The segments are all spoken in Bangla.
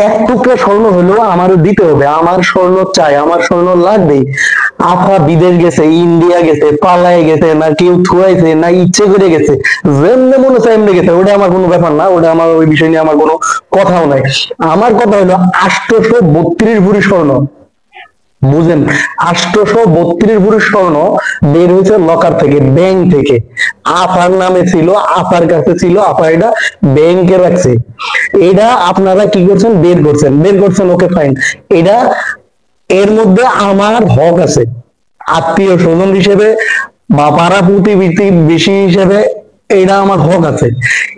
এক টুকরা স্বর্ণ হলেও আমারও দিতে হবে, আমার স্বর্ণ চাই, আমার স্বর্ণ লাগবে। আফা বিদেশ গেছে, ইন্ডিয়া গেছে, পালায় গেছে, না কেউ থুয়াইছে, না ইচ্ছে করে গেছে, যেমনি মনে চায় এমনি গেছে, ওটা আমার কোনো ব্যাপার না, ওটা আমার ওই বিষয় নিয়ে আমার কোনো কথাও নাই। আমার কথা হলো 832 ভরি স্বর্ণ, বুঝেন, 832 ভরি স্বর্ণ বের হয়েছে লকার থেকে, ব্যাংক থেকে। আপার নামে ছিল, আপার কাছে ছিল, আপা এটা ব্যাংকে রাখছে। এটা আপনারা কি করছেন, বের করছেন, বের করছেন, ওকে ফাইন। এটা এর মধ্যে আমার হক আছে, আত্মীয় স্বজন হিসেবে বা পাড়া প্রতিবেশী বেশি হিসেবে, এটা আমার হক আছে।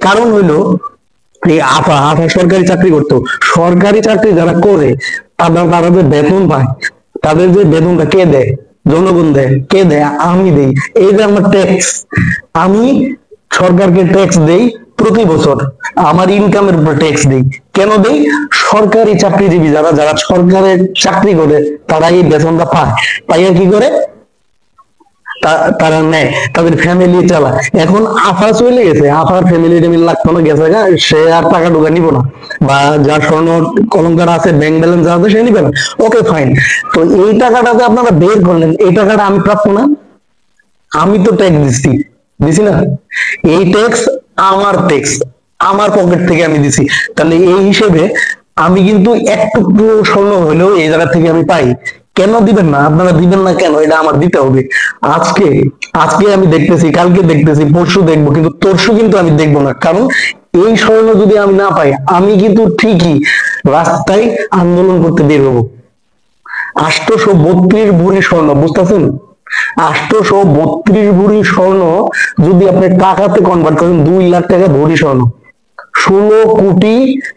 কারণ হইলো এই আপা আপা সরকারি চাকরি করতো, সরকারি চাকরি যারা করে তারা যে বেতন পায়, তাদের যে বেতনটা কে দেয়? জনগণ দেয়। কে দেয়? আমি দেই। এই যে আমার ট্যাক্স, আমি সরকারকে ট্যাক্স দেই প্রতি বছর, আমার ইনকামের উপর ট্যাক্স দেই। কেন দেই? সরকারি চাকরিজীবী যারা যারা সরকারের চাকরি করে তারা এই বেতনটা পায়, পাইয়া কি করে? তারা নেয়, তাদের ফ্যামিলি চালায়। এখন আফা চলে গেছে, আফার ফ্যামিলি টেমিলি লাগতো না, গেছে গা, সে আর টাকা টুকা নিব না, বা যার স্বর্ণ অলংকার আছে, ব্যাংক ব্যালেন্স আছে, সে নিবে না। Okay fine. তো এই টাকাটা যে আপনারা বের করলেন, এই টাকাটা আমি প্রাপ্য না? আমি তো ট্যাক্স দিচ্ছি, দিছি না? এই ট্যাক্স আমার ট্যাক্স, আমার পকেট থেকে আমি দিছি। তাহলে এই হিসেবে আমি কিন্তু একটুকু স্বর্ণ হলেও এই জায়গা থেকে আমি পাই। কেন দিবেন না? আপনারা দিবেন না কেন? এটা আমার দিতে হবে। আজকে আজকে আমি দেখতেছি, কালকে দেখতেছি, পরশু দেখবো, কিন্তু তরশু কিন্তু আমি দেখবো না। কারণ এই স্বর্ণ যদি আমি না পাই, আমি কিন্তু ঠিকই রাস্তায় আন্দোলন করতে বের হবো। 832 ভরি স্বর্ণ, বুঝতেছেন? 832 ভরি স্বর্ণ যদি আপনি টাকাতে কনভার্ট করেন, 2 লাখ টাকা ভরি স্বর্ণ, 16 কোটি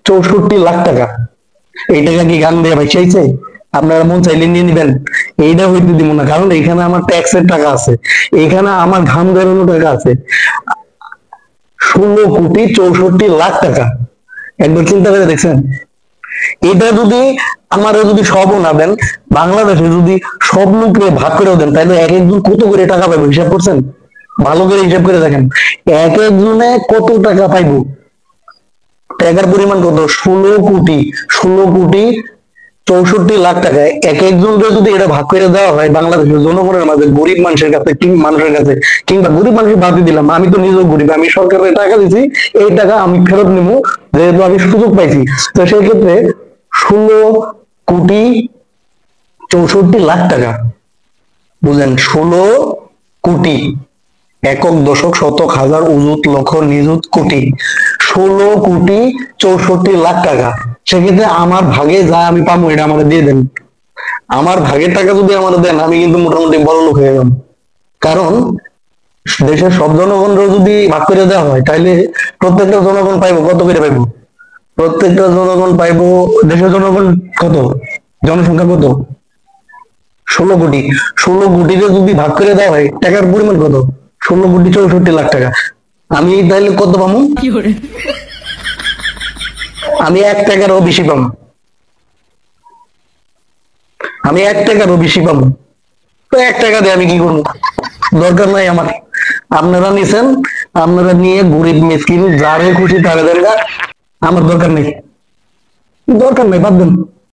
64 লাখ টাকা। এই টাকা কি গান দিয়ে ভাই চাইছে? আপনারা মন চাইলে নিয়ে নিবেন, এইটা হইতে দিব না। কারণ এখানে আমার ট্যাক্সের টাকা আছে, এখানে আমার ঘাম ধরানো টাকা আছে। 16 কোটি 64 লাখ টাকা, একবার চিন্তা করে দেখছেন? এটা যদি আমারও যদি সবও না দেন, বাংলাদেশে যদি সব লোককে ভাগ করেও দেন, তাহলে এক একজন কত করে টাকা পাইবো হিসাব করছেন? ভালো করে হিসাব করে দেখেন, এক একজনে কত টাকা পাইবো। টাকার পরিমাণ কত? 16 কোটি 64 লাখ টাকা। এক একজনকে যদি এটা ভাগ করে দেওয়া হয় বাংলাদেশের জনগণের মাঝে, গরিব মানুষের কাছে, মানুষের কাছে, কিংবা গরিব মানুষের বাদ দিলাম, আমি তো নিজেও গরিব, আমি সরকারের টাকা দিছি, এই টাকা আমি ফেরত নিবো যেহেতু আমি সুযোগ পাইছি। তো সেই ক্ষেত্রে 16 কোটি 64 লাখ টাকা, বুঝলেন? 16 কোটি, একক দশক শতক হাজার অযুত লক্ষ নিযুত কোটি, 16 কোটি 64 লাখ টাকা। সেক্ষেত্রে আমার ভাগে যা আমি পাবো এটা আমাকে দিয়ে দেন। আমার ভাগের টাকা যদি আমার দেন, আমি কিন্তু মোটামুটি বড় লোক হয়ে যাবো। কারণ দেশের সব জনগণরা যদি ভাগ করে দেওয়া হয়, তাহলে প্রত্যেকটা জনগণ পাইবো কত করে পাইবো? প্রত্যেকটা জনগণ পাইবো, দেশের জনগণ কত, জনসংখ্যা কত? 16 কোটি। 16 কোটিতে যদি ভাগ করে দেওয়া হয়, টাকার পরিমাণ কত? 16 কোটি 64 লাখ টাকা। আমি তাহলে কত পাবো? আমি 1 টাকারও বেশি পাবো, আমি 1 টাকারও বেশি পাবো। তো 1 টাকা দিয়ে আমি কি করবো? দরকার নাই আমার। আপনারা নিছেন, আপনারা নিয়ে গরিব মিসকিন যারে খুশি তারে দেন গা, আমার দরকার নেই, দরকার নেই, বাদ দেন।